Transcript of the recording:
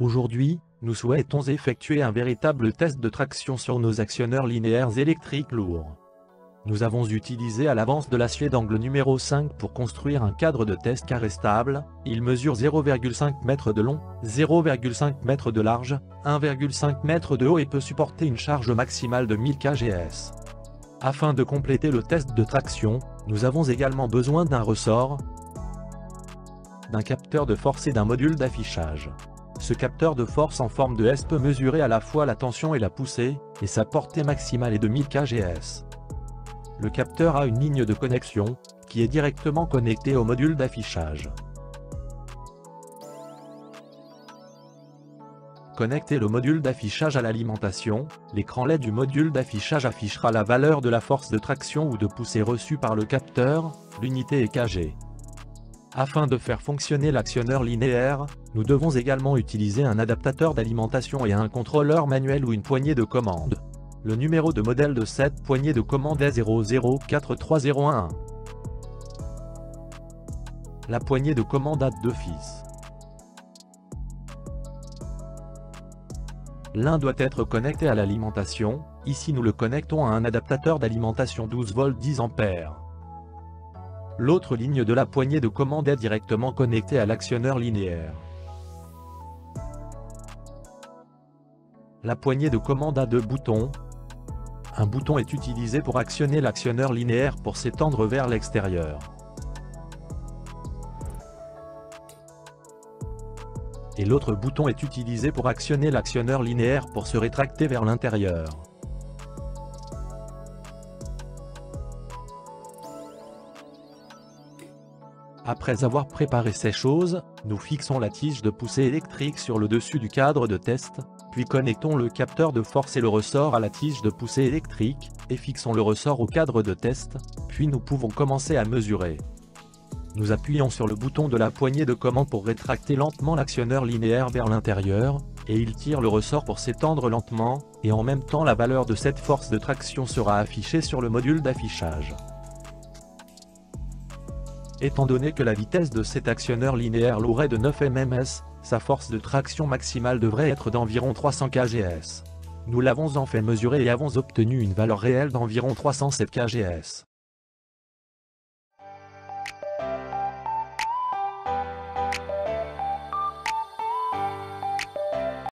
Aujourd'hui, nous souhaitons effectuer un véritable test de traction sur nos actionneurs linéaires électriques lourds. Nous avons utilisé à l'avance de l'acier d'angle numéro 5 pour construire un cadre de test carré stable. Il mesure 0,5 m de long, 0,5 m de large, 1,5 m de haut et peut supporter une charge maximale de 1000 kgs. Afin de compléter le test de traction, nous avons également besoin d'un ressort, d'un capteur de force et d'un module d'affichage. Ce capteur de force en forme de S peut mesurer à la fois la tension et la poussée, et sa portée maximale est de 1000 kgs. Le capteur a une ligne de connexion, qui est directement connectée au module d'affichage. Connectez le module d'affichage à l'alimentation, l'écran LED du module d'affichage affichera la valeur de la force de traction ou de poussée reçue par le capteur, l'unité est kg. Afin de faire fonctionner l'actionneur linéaire, nous devons également utiliser un adaptateur d'alimentation et un contrôleur manuel ou une poignée de commande. Le numéro de modèle de cette poignée de commande est 004301. La poignée de commande a deux fils. L'un doit être connecté à l'alimentation, ici nous le connectons à un adaptateur d'alimentation 12 volts 10 A. L'autre ligne de la poignée de commande est directement connectée à l'actionneur linéaire. La poignée de commande a deux boutons. Un bouton est utilisé pour actionner l'actionneur linéaire pour s'étendre vers l'extérieur. Et l'autre bouton est utilisé pour actionner l'actionneur linéaire pour se rétracter vers l'intérieur. Après avoir préparé ces choses, nous fixons la tige de poussée électrique sur le dessus du cadre de test, puis connectons le capteur de force et le ressort à la tige de poussée électrique, et fixons le ressort au cadre de test, puis nous pouvons commencer à mesurer. Nous appuyons sur le bouton de la poignée de commande pour rétracter lentement l'actionneur linéaire vers l'intérieur, et il tire le ressort pour s'étendre lentement, et en même temps la valeur de cette force de traction sera affichée sur le module d'affichage. Étant donné que la vitesse de cet actionneur linéaire lourd est de 9 ms, sa force de traction maximale devrait être d'environ 300 kgs. Nous l'avons en fait mesurer et avons obtenu une valeur réelle d'environ 307 kgs.